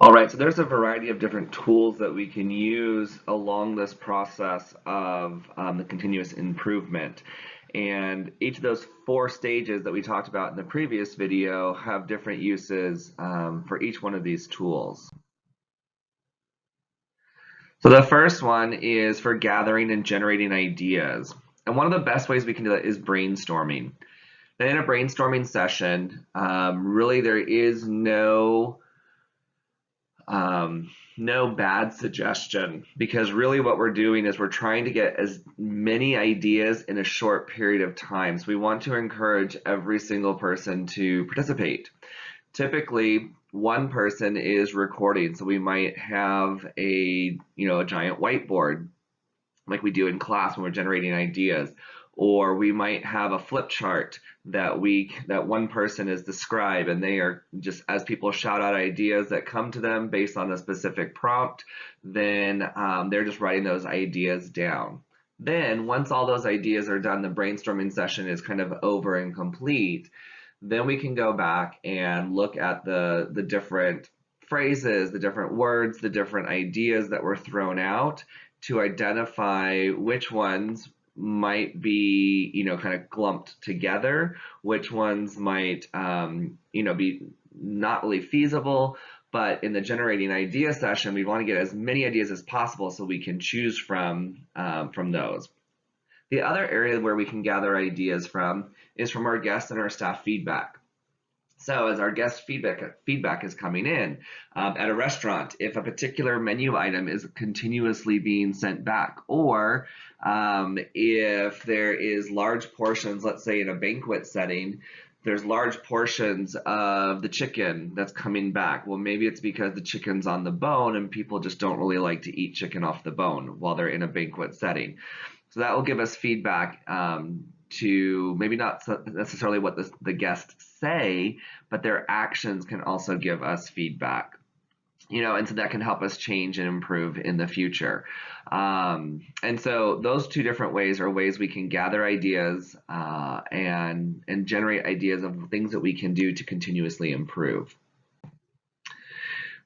All right, so there's a variety of different tools that we can use along this process of the continuous improvement. And each of those four stages that we talked about in the previous video have different uses for each one of these tools. So the first one is for gathering and generating ideas. And one of the best ways we can do that is brainstorming. And in a brainstorming session, really there is no bad suggestion, because really what we're doing is we're trying to get as many ideas in a short period of time. So we want to encourage every single person to participate. Typically, one person is recording, so we might have a giant whiteboard like we do in class when we're generating ideas, or we might have a flip chart that one person is the scribe, and they are just, as people shout out ideas that come to them based on a specific prompt, then they're just writing those ideas down. Then once all those ideas are done, the brainstorming session is kind of over and complete. Then we can go back and look at the different phrases, the different words, the different ideas that were thrown out, to identify which ones might be, kind of clumped together, which ones might, be not really feasible. But in the generating idea session, we want to get as many ideas as possible so we can choose from those. The other area where we can gather ideas from is from our guests and our staff feedback. So as our guest feedback is coming in at a restaurant, if a particular menu item is continuously being sent back, or if there is large portions, let's say in a banquet setting, there's large portions of the chicken that's coming back. Well, maybe it's because the chicken's on the bone and people just don't really like to eat chicken off the bone while they're in a banquet setting. So that will give us feedback to maybe not necessarily what the guests say, but their actions can also give us feedback. And so that can help us change and improve in the future. And so those two different ways are ways we can gather ideas and generate ideas of things that we can do to continuously improve.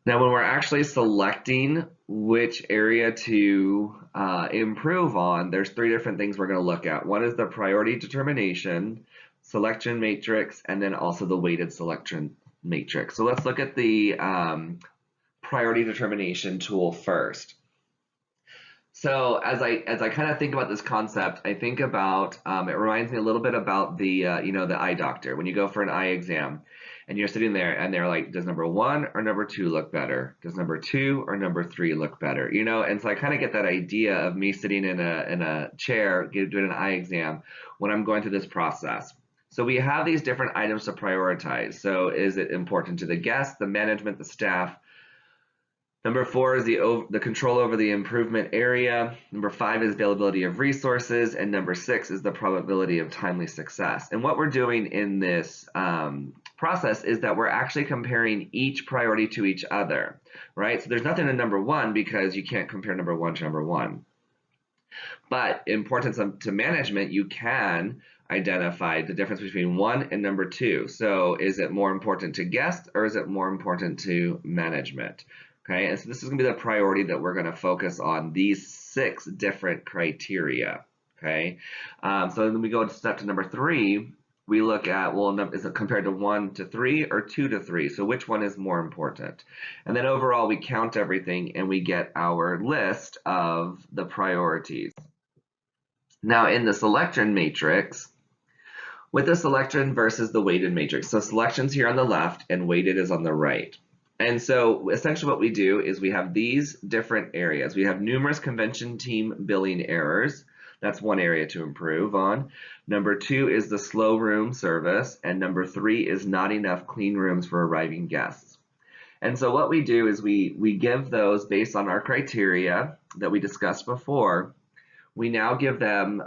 Now, when we're actually selecting which area to improve on, there's three different things we're going to look at. One is the priority determination, selection matrix, and then also the weighted selection matrix. So let's look at the priority determination tool first. So as I kind of think about this concept, I think about it reminds me a little bit about the the eye doctor. When you go for an eye exam and you're sitting there and they're like, does number 1 or number 2 look better? Does number 2 or number 3 look better? And so I kind of get that idea of me sitting in a chair doing an eye exam when I'm going through this process. So we have these different items to prioritize. So is it important to the guest, the management, the staff? Number 4 is the control over the improvement area. Number 5 is availability of resources. And number 6 is the probability of timely success. And what we're doing in this process is that we're actually comparing each priority to each other, right? So there's nothing in number 1 because you can't compare number 1 to number 1. But importance to management, you can identify the difference between 1 and number 2. So is it more important to guests or is it more important to management? Okay, and so this is going to be the priority that we're going to focus on, these 6 different criteria. Okay, so then we go to step to number 3. We look at, well, is it compared to 1 to 3 or 2 to 3? So which one is more important? And then overall, we count everything and we get our list of the priorities. Now in the selection matrix, with the selection versus the weighted matrix, so selection's here on the left and weighted is on the right. And so essentially what we do is we have these different areas. We have numerous convention team billing errors. That's one area to improve on. Number 2 is the slow room service. And number 3 is not enough clean rooms for arriving guests. And so what we do is we give those based on our criteria that we discussed before. We now give them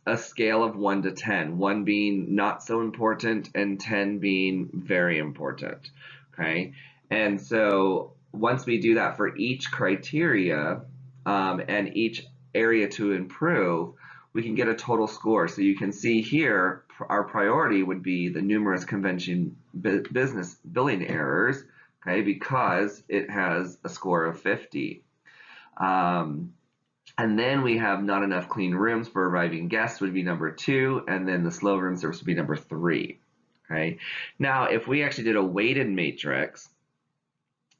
a scale of 1 to 10, 1 being not so important and 10 being very important. Okay, and so once we do that for each criteria and each area to improve, we can get a total score. So you can see here, our priority would be the numerous convention business billing errors. okay, because it has a score of 50. And then we have not enough clean rooms for arriving guests would be number 2, and then the slow room service would be number 3. Okay. Now, if we actually did a weighted matrix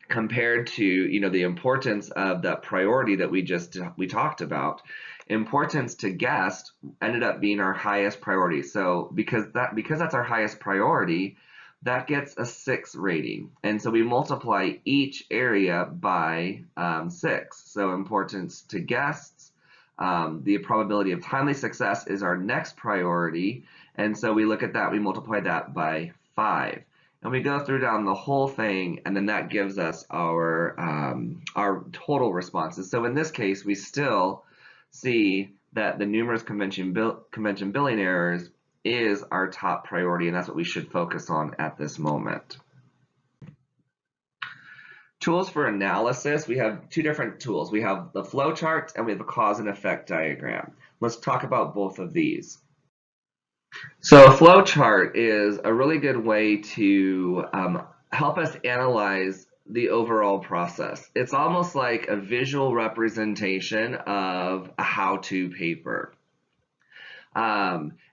compared to the importance of that priority that we talked about, importance to guest ended up being our highest priority. So because that's our highest priority, that gets a 6 rating. And so we multiply each area by 6. So importance to guests, the probability of timely success is our next priority. And so we look at that, we multiply that by 5. And we go through down the whole thing, and then that gives us our total responses. So in this case, we still see that the numerous convention billing errors is our top priority, and that's what we should focus on at this moment. Tools for analysis, we have 2 different tools. We have the flow chart and we have a cause and effect diagram. Let's talk about both of these. So a flow chart is a really good way to help us analyze the overall process. It's almost like a visual representation of a how-to paper.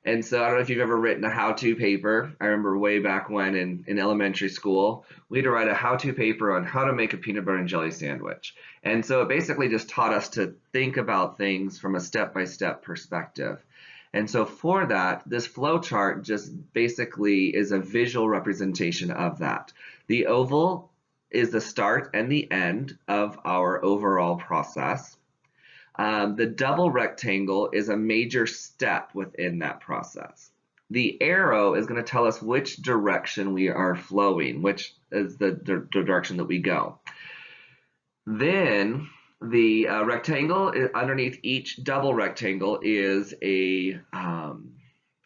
And so I don't know if you've ever written a how-to paper. I remember way back when in elementary school, we had to write a how-to paper on how to make a peanut butter and jelly sandwich. And so it basically just taught us to think about things from a step-by-step perspective. And so for that, this flow chart just basically is a visual representation of that. The oval is the start and the end of our overall process. The double rectangle is a major step within that process. The arrow is going to tell us which direction we are flowing, which is the direction that we go. Then the rectangle underneath each double rectangle is a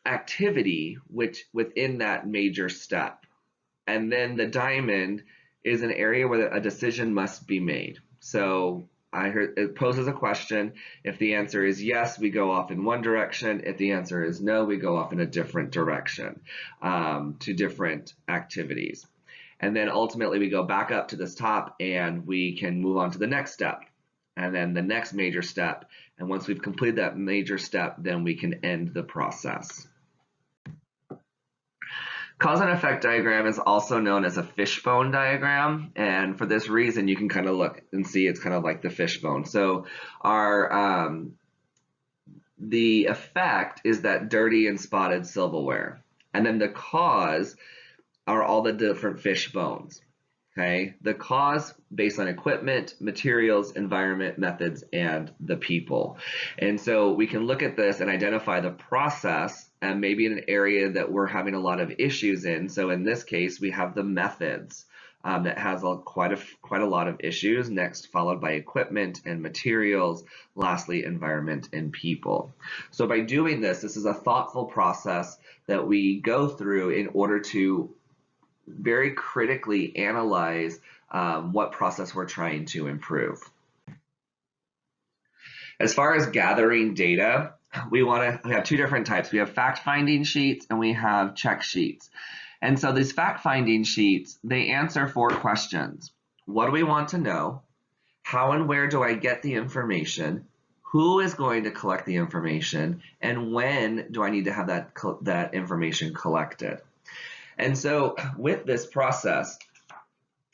activity which within that major step. And then the diamond is an area where a decision must be made. So I heard it poses a question. If the answer is yes, we go off in one direction. If the answer is no, we go off in a different direction to different activities. And then ultimately we go back up to this top and we can move on to the next step and then the next major step. And once we've completed that major step, then we can end the process. Cause and effect diagram is also known as a fishbone diagram, and for this reason you can kind of look and see it's kind of like the fishbone. So our the effect is that dirty and spotted silverware, and then the cause are all the different fish bones. Okay, the cause based on equipment, materials, environment, methods, and the people. And so we can look at this and identify the process and maybe in an area that we're having a lot of issues in. So in this case, we have the methods that has quite a lot of issues, next followed by equipment and materials, lastly environment and people. So by doing this is a thoughtful process that we go through in order to very critically analyze what process we're trying to improve. As far as gathering data, we have 2 different types. We have fact-finding sheets and we have check sheets. And so these fact-finding sheets, they answer 4 questions. What do we want to know? How and where do I get the information? Who is going to collect the information? And when do I need to have that information collected? And so with this process,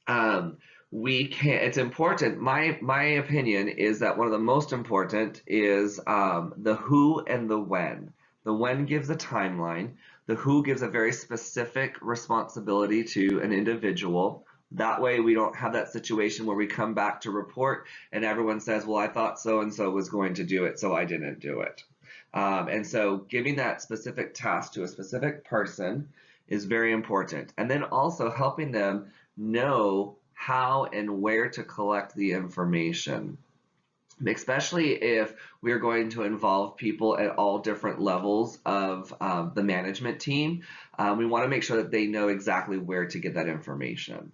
it's important. My opinion is that one of the most important is the who and the when. The when gives a timeline. The who gives a very specific responsibility to an individual. That way we don't have that situation where we come back to report and everyone says, well, I thought so-and-so was going to do it, so I didn't do it. And so giving that specific task to a specific person is very important. And then also helping them know how and where to collect the information, especially if we're going to involve people at all different levels of the management team. We want to make sure that they know exactly where to get that information.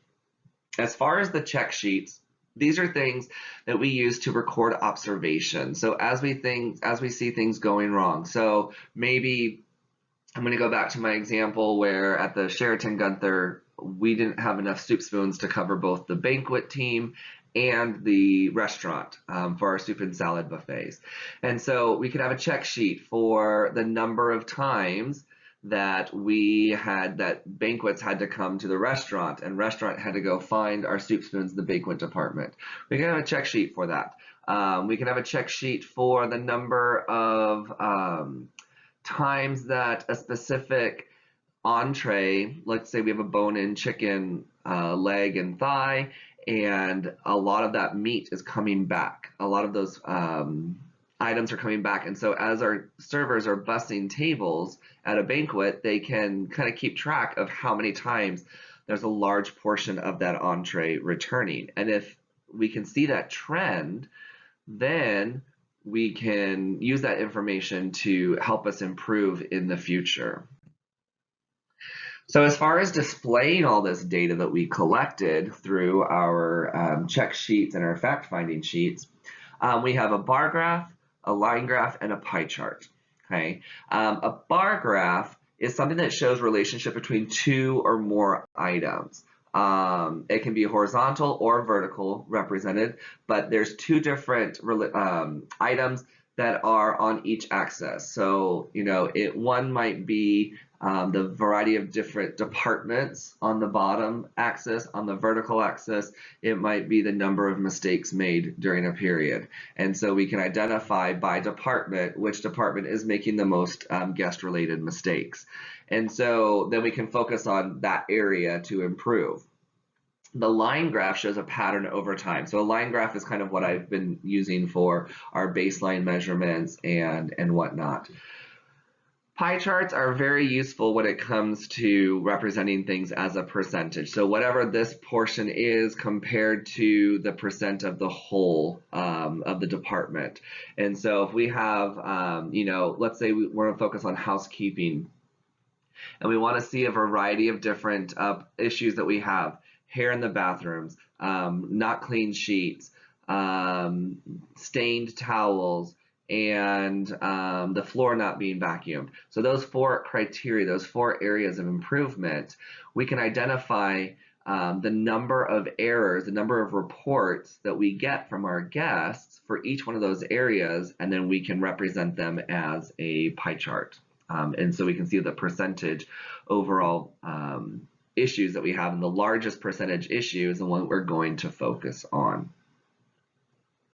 As far as the check sheets, these are things that we use to record observations. So as we see things going wrong, so maybe I'm going to go back to my example where at the Sheraton Gunther, we didn't have enough soup spoons to cover both the banquet team and the restaurant for our soup and salad buffets. And so we could have a check sheet for the number of times that that banquets had to come to the restaurant and restaurant had to go find our soup spoons in the banquet department. We can have a check sheet for that. We can have a check sheet for the number of times that a specific entree, let's say we have a bone-in chicken leg and thigh, and a lot of that meat is coming back. A lot of those items are coming back. And so as our servers are bussing tables at a banquet, they can kind of keep track of how many times there's a large portion of that entree returning. And if we can see that trend, then we can use that information to help us improve in the future. So as far as displaying all this data that we collected through our check sheets and our fact-finding sheets, we have a bar graph, a line graph, and a pie chart. Okay, a bar graph is something that shows relationship between two or more items. It can be horizontal or vertical represented, but there's two different items that are on each axis. So, one might be the variety of different departments on the bottom axis. On the vertical axis, it might be the number of mistakes made during a period. And so we can identify by department which department is making the most guest-related mistakes. And so then we can focus on that area to improve. The line graph shows a pattern over time. So a line graph is kind of what I've been using for our baseline measurements and whatnot. Pie charts are very useful when it comes to representing things as a percentage. So whatever this portion is compared to the percent of the whole of the department. And so if we have, let's say we're going to focus on housekeeping and we want to see a variety of different issues that we have. Hair in the bathrooms, not clean sheets, stained towels, and the floor not being vacuumed. So those four criteria, those four areas of improvement, we can identify the number of errors, the number of reports that we get from our guests for each one of those areas, and then we can represent them as a pie chart. And so we can see the percentage overall issues that we have, and the largest percentage issue is the one we're going to focus on.